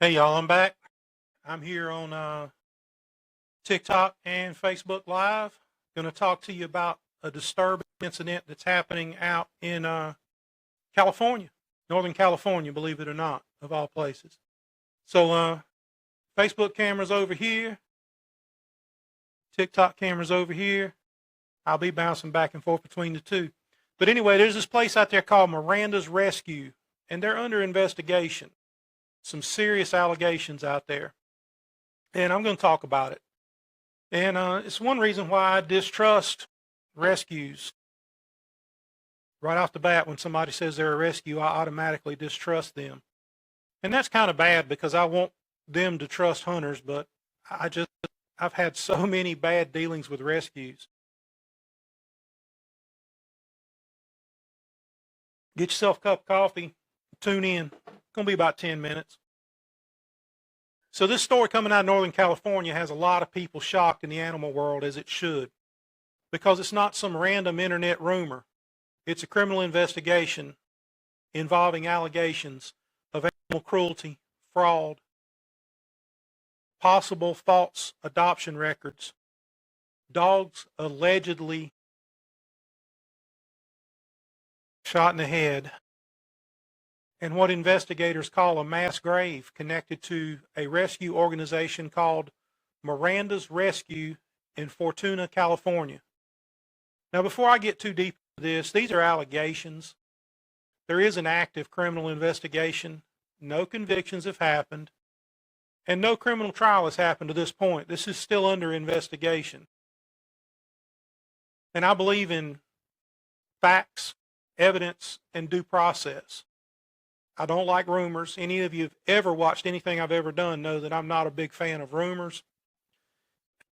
Hey y'all, I'm back. I'm here on TikTok and Facebook Live. Going to talk to you about a disturbing incident that's happening out in California, Northern California, believe it or not, of all places. So Facebook camera's over here, TikTok camera's over here. I'll be bouncing back and forth between the two. But anyway, there's this place out there called Miranda's Rescue, and they're under investigation. Some serious allegations out there. And I'm going to talk about it. And it's one reason why I distrust rescues. Right off the bat, when somebody says they're a rescue, I automatically distrust them. And that's kind of bad because I want them to trust hunters, but I've had so many bad dealings with rescues. Get yourself a cup of coffee, tune in. It's going to be about 10 minutes. So this story coming out of Northern California has a lot of people shocked in the animal world, as it should, because it's not some random internet rumor. It's a criminal investigation involving allegations of animal cruelty, fraud, possible false adoption records, dogs allegedly shot in the head, and what investigators call a mass grave connected to a rescue organization called Miranda's Rescue in Fortuna, California. Now, before I get too deep into this, these are allegations. There is an active criminal investigation. No convictions have happened, and no criminal trial has happened to this point. This is still under investigation. And I believe in facts, evidence, and due process. I don't like rumors. Any of you have ever watched anything I've ever done know that I'm not a big fan of rumors.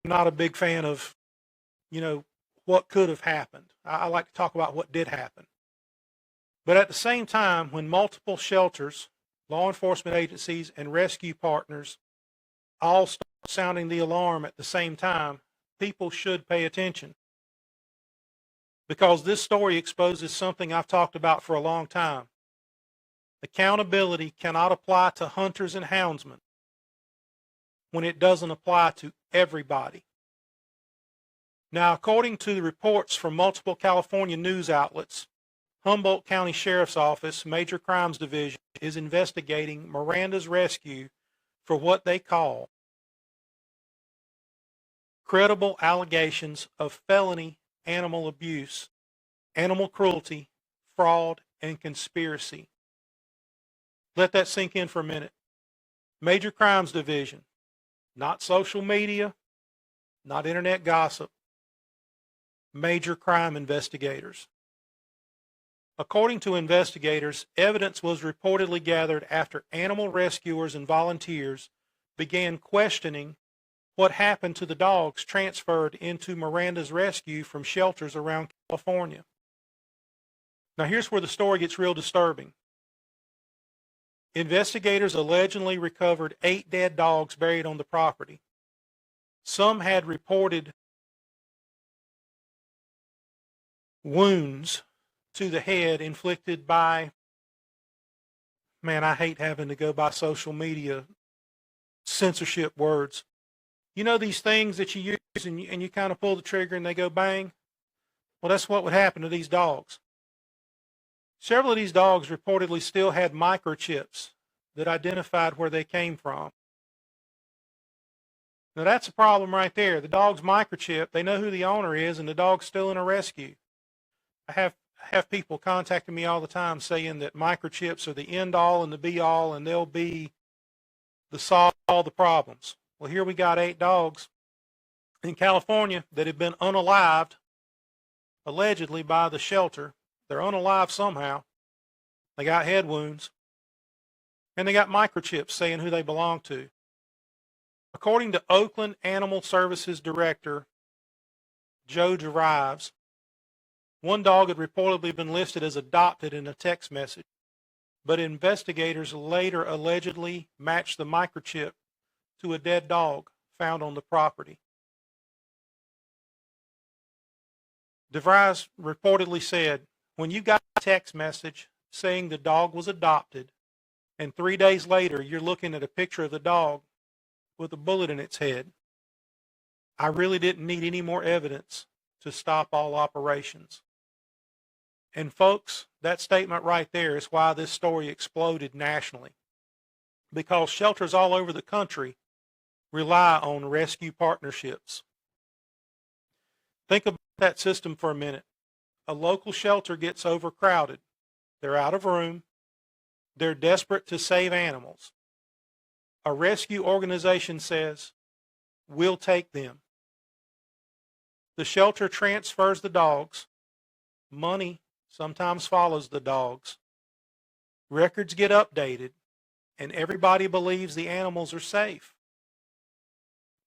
I'm not a big fan of, what could have happened. I like to talk about what did happen. But at the same time, when multiple shelters, law enforcement agencies, and rescue partners all start sounding the alarm at the same time, people should pay attention. Because this story exposes something I've talked about for a long time. Accountability cannot apply to hunters and houndsmen when it doesn't apply to everybody. Now, according to the reports from multiple California news outlets, Humboldt County Sheriff's Office Major Crimes Division is investigating Miranda's Rescue for what they call credible allegations of felony animal abuse, animal cruelty, fraud, and conspiracy. Let that sink in for a minute. Major Crimes Division, not social media, not internet gossip, major crime investigators. According to investigators, evidence was reportedly gathered after animal rescuers and volunteers began questioning what happened to the dogs transferred into Miranda's Rescue from shelters around California. Now here's where the story gets real disturbing. Investigators allegedly recovered 8 dead dogs buried on the property. Some had reported wounds to the head inflicted by, man, I hate having to go by social media censorship words. You know these things that you use and you kind of pull the trigger and they go bang? Well, that's what would happen to these dogs. Several of these dogs reportedly still had microchips that identified where they came from. Now that's a problem right there. The dog's microchip, they know who the owner is, and the dog's still in a rescue. I have people contacting me all the time saying that microchips are the end all and the be all, and they'll be the solve all the problems. Well, here we got 8 dogs in California that have been unalived, allegedly by the shelter. They're unalived somehow. They got head wounds. And they got microchips saying who they belong to. According to Oakland Animal Services Director Joe Derives, one dog had reportedly been listed as adopted in a text message, but investigators later allegedly matched the microchip to a dead dog found on the property. DeVries reportedly said, when you got a text message saying the dog was adopted and 3 days later you're looking at a picture of the dog with a bullet in its head. I really didn't need any more evidence to stop all operations. And folks, that statement right there is why this story exploded nationally. Because shelters all over the country rely on rescue partnerships. Think about that system for a minute. A local shelter gets overcrowded. They're out of room. They're desperate to save animals. A rescue organization says, "We'll take them." The shelter transfers the dogs. Money sometimes follows the dogs. Records get updated, and everybody believes the animals are safe.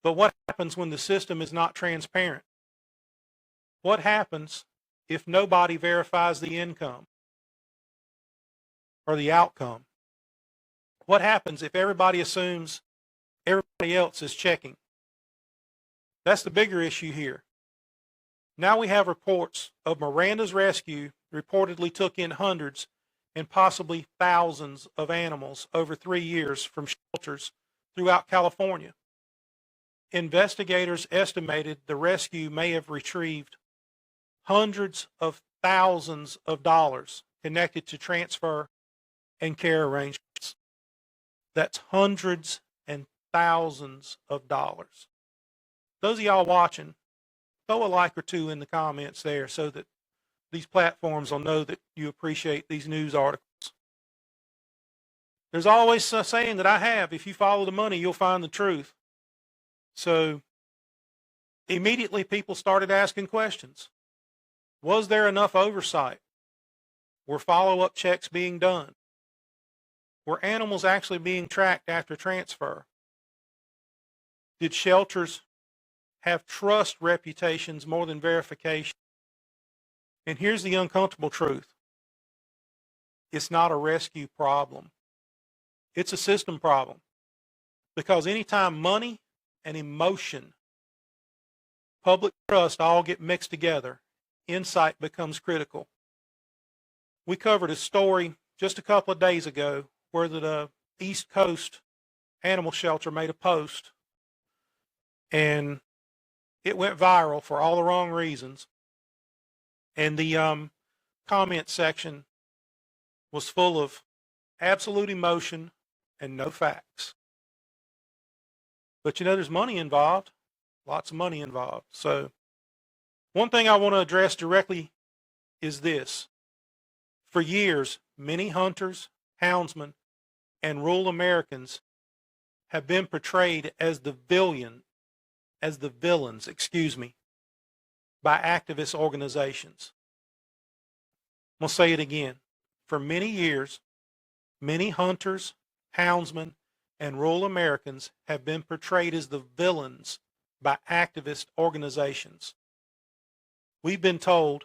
But what happens when the system is not transparent? What happens if nobody verifies the income or the outcome? What happens if everybody assumes everybody else is checking? That's the bigger issue here. Now we have reports of Miranda's rescue reportedly took in hundreds and possibly thousands of animals over 3 years from shelters throughout California. Investigators estimated the rescue may have retrieved hundreds of thousands of dollars connected to transfer and care arrangements. That's hundreds and thousands of dollars. Those of y'all watching, throw a like or two in the comments there so that these platforms will know that you appreciate these news articles. There's always a saying that I have, if you follow the money, you'll find the truth. So immediately people started asking questions. Was there enough oversight? Were follow-up checks being done? Were animals actually being tracked after transfer? Did shelters have trust reputations more than verification? And here's the uncomfortable truth. It's not a rescue problem. It's a system problem. Because anytime money and emotion, public trust all get mixed together, insight becomes critical. We covered a story just a couple of days ago where the East Coast animal shelter made a post, and it went viral for all the wrong reasons. And the comment section was full of absolute emotion and no facts. But you know, there's money involved, lots of money involved. So one thing I want to address directly is this. For years, many hunters, houndsmen, and rural Americans have been portrayed as the villains, by activist organizations. I'm going to say it again. For many years, many hunters, houndsmen, and rural Americans have been portrayed as the villains by activist organizations. We've been told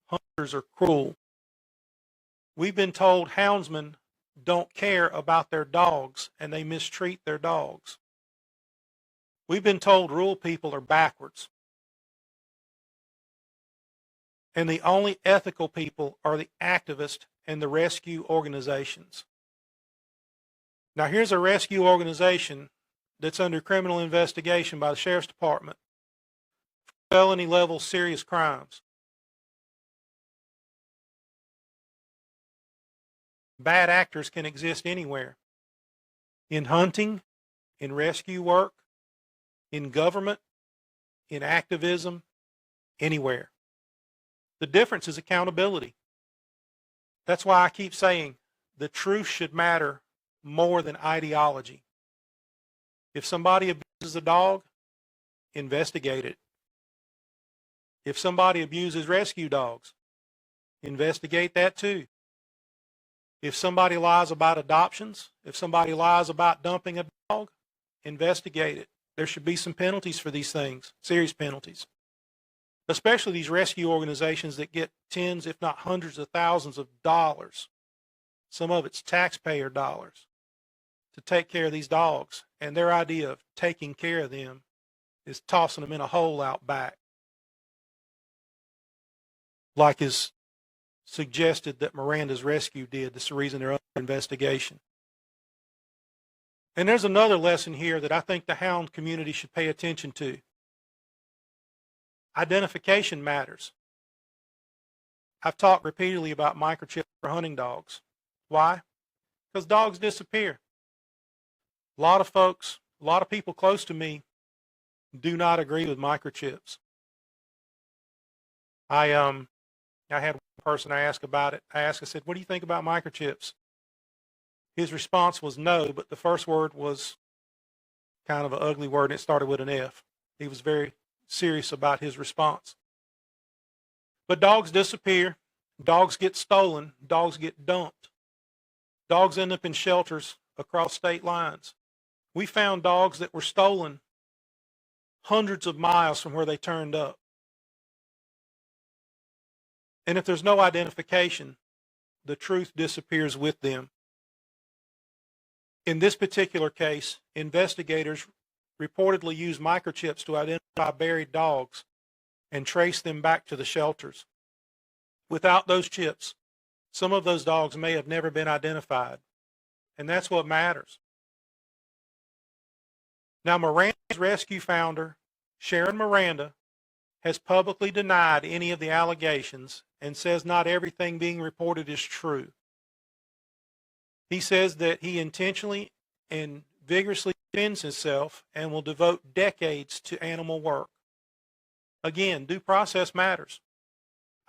hunters are cruel. We've been told houndsmen don't care about their dogs and they mistreat their dogs. We've been told rural people are backwards. And the only ethical people are the activists and the rescue organizations. Now here's a rescue organization that's under criminal investigation by the Sheriff's Department for felony level serious crimes. Bad actors can exist anywhere. In hunting, in rescue work, in government, in activism, anywhere. The difference is accountability. That's why I keep saying the truth should matter more than ideology. If somebody abuses a dog, investigate it. If somebody abuses rescue dogs, investigate that too. If somebody lies about adoptions, if somebody lies about dumping a dog, investigate it. There should be some penalties for these things, serious penalties. Especially these rescue organizations that get tens, if not hundreds of thousands of dollars, some of it's taxpayer dollars, to take care of these dogs. And their idea of taking care of them is tossing them in a hole out back. Like is suggested that Miranda's rescue did. That's the reason they're under investigation. And there's another lesson here that I think the hound community should pay attention to. Identification matters. I've talked repeatedly about microchips for hunting dogs. Why? Because dogs disappear. A lot of folks, a lot of people close to me do not agree with microchips. I had one person I asked about it. I said, what do you think about microchips? His response was no, but the first word was kind of an ugly word, and it started with an F. He was very serious about his response. But dogs disappear. Dogs get stolen. Dogs get dumped. Dogs end up in shelters across state lines. We found dogs that were stolen hundreds of miles from where they turned up. And if there's no identification, the truth disappears with them. In this particular case, investigators reportedly used microchips to identify buried dogs and trace them back to the shelters. Without those chips, some of those dogs may have never been identified, and that's what matters. Now, Miranda's rescue founder, Sharon Miranda, has publicly denied any of the allegations and says not everything being reported is true. He says that he intentionally and vigorously defends himself and will devote decades to animal work. Again, due process matters.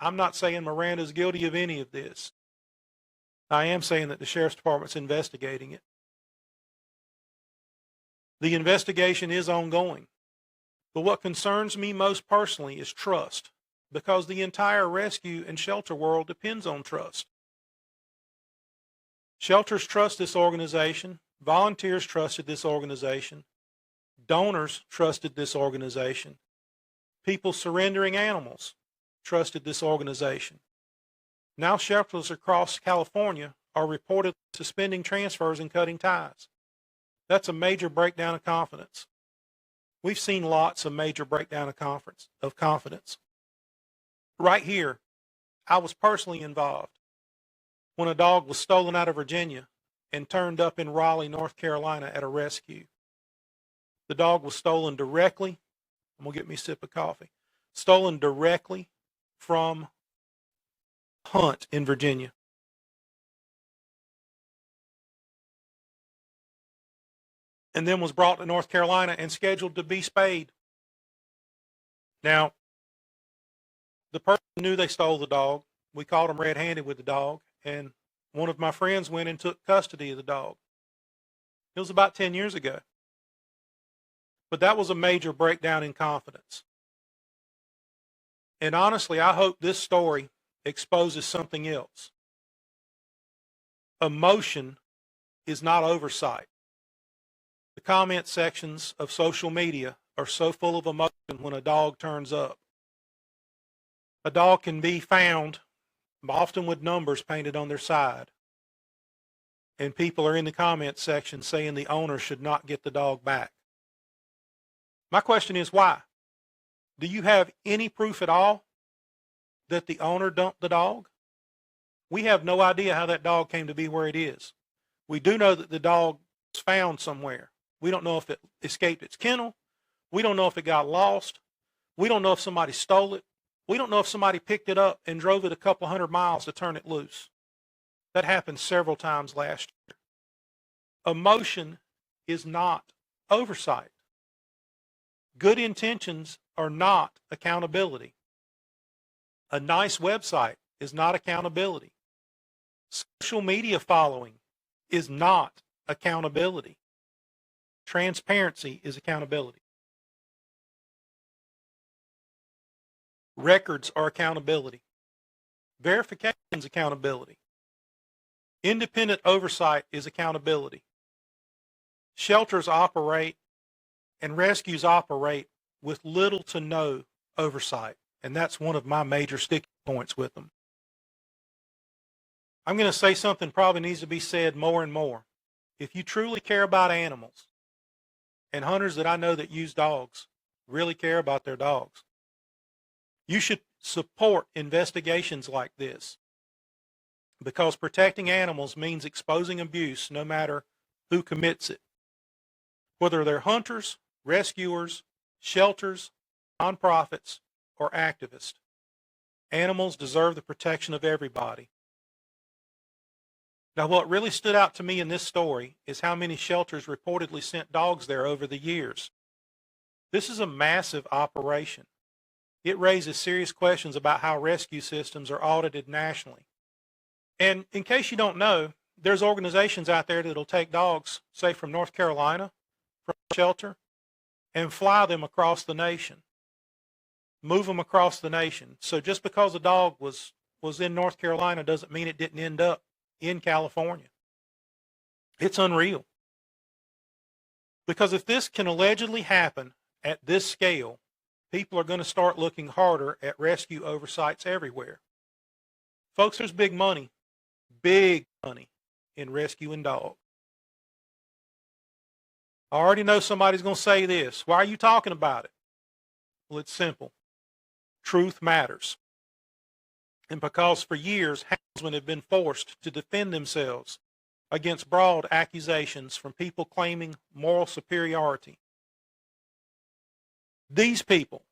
I'm not saying Miranda is guilty of any of this. I am saying that the Sheriff's Department's investigating it. The investigation is ongoing. But what concerns me most personally is trust, because the entire rescue and shelter world depends on trust. Shelters trust this organization. Volunteers trusted this organization. Donors trusted this organization. People surrendering animals trusted this organization. Now shelters across California are reported suspending transfers and cutting ties. That's a major breakdown of confidence. We've seen lots of major breakdown of confidence. Right here, I was personally involved when a dog was stolen out of Virginia and turned up in Raleigh, North Carolina at a rescue. The dog was stolen directly, I'm going to get me a sip of coffee, stolen directly from Hunt in Virginia. And then was brought to North Carolina and scheduled to be spayed. Now, the person knew they stole the dog. We caught him red-handed with the dog, and one of my friends went and took custody of the dog. It was about 10 years ago. But that was a major breakdown in confidence. And honestly, I hope this story exposes something else. Emotion is not oversight. The comment sections of social media are so full of emotion when a dog turns up. A dog can be found, often with numbers painted on their side. And people are in the comment section saying the owner should not get the dog back. My question is why? Do you have any proof at all that the owner dumped the dog? We have no idea how that dog came to be where it is. We do know that the dog was found somewhere. We don't know if it escaped its kennel. We don't know if it got lost. We don't know if somebody stole it. We don't know if somebody picked it up and drove it a couple hundred miles to turn it loose. That happened several times last year. Emotion is not oversight. Good intentions are not accountability. A nice website is not accountability. Social media following is not accountability. Transparency is accountability. Records are accountability. Verification is accountability. Independent oversight is accountability. Shelters operate and rescues operate with little to no oversight, and that's one of my major sticking points with them. I'm going to say something probably needs to be said more and more. If you truly care about animals, and hunters that I know that use dogs really care about their dogs, you should support investigations like this. because protecting animals means exposing abuse no matter who commits it. Whether they're hunters, rescuers, shelters, nonprofits, or activists, animals deserve the protection of everybody. Now, what really stood out to me in this story is how many shelters reportedly sent dogs there over the years. This is a massive operation. It raises serious questions about how rescue systems are audited nationally. And in case you don't know, there's organizations out there that'll take dogs, say from North Carolina, from a shelter, and fly them across the nation. Move them across the nation. So just because a dog was in North Carolina doesn't mean it didn't end up in California. It's unreal. Because if this can allegedly happen at this scale, people are going to start looking harder at rescue oversights everywhere. Folks, there's big money in rescuing dogs. I already know somebody's going to say this. Why are you talking about it? Well, it's simple. Truth matters. And because for years, houndsmen have been forced to defend themselves against broad accusations from people claiming moral superiority. These people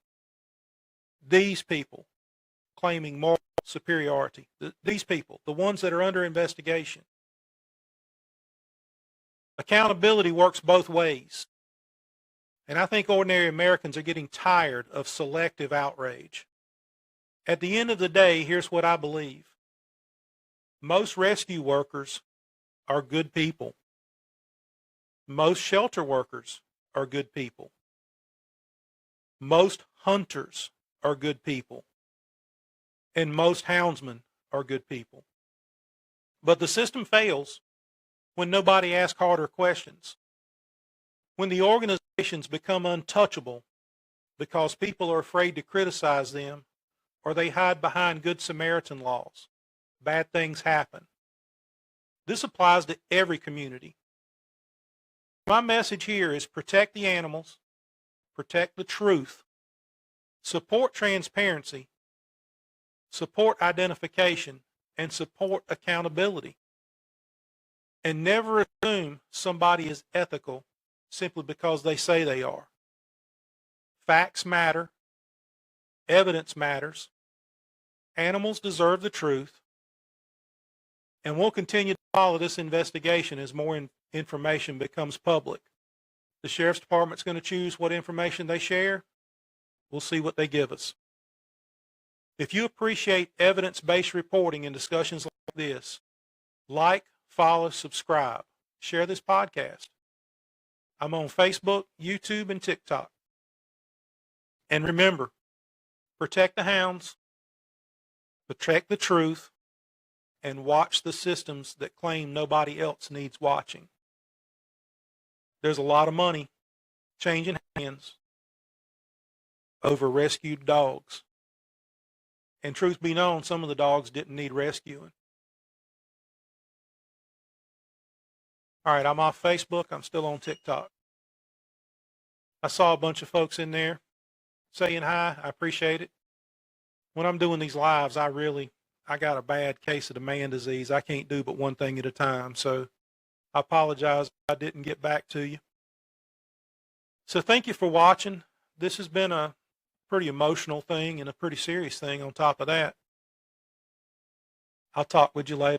claiming moral superiority, these people, the ones that are under investigation. Accountability works both ways. And I think ordinary Americans are getting tired of selective outrage. At the end of the day, here's what I believe. Most rescue workers are good people. Most shelter workers are good people. Most hunters are good people. And most houndsmen are good people. But the system fails when nobody asks harder questions. When the organizations become untouchable because people are afraid to criticize them, or they hide behind Good Samaritan laws, bad things happen. This applies to every community. My message here is protect the animals, protect the truth, support transparency, support identification, and support accountability. And never assume somebody is ethical simply because they say they are. Facts matter. Evidence matters. Animals deserve the truth. And we'll continue to follow this investigation as more information becomes public. The Sheriff's Department's going to choose what information they share. We'll see what they give us. If you appreciate evidence-based reporting and discussions like this, like, follow, subscribe, share this podcast. I'm on Facebook, YouTube, and TikTok. And remember, protect the hounds, protect the truth, and watch the systems that claim nobody else needs watching. There's a lot of money changing hands over rescued dogs. And truth be known, some of the dogs didn't need rescuing. All right, I'm off Facebook. I'm still on TikTok. I saw a bunch of folks in there saying hi. I appreciate it. When I'm doing these lives, I got a bad case of the man disease. I can't do but one thing at a time. So I apologize if I didn't get back to you. So thank you for watching. This has been a pretty emotional thing and a pretty serious thing on top of that. I'll talk with you later.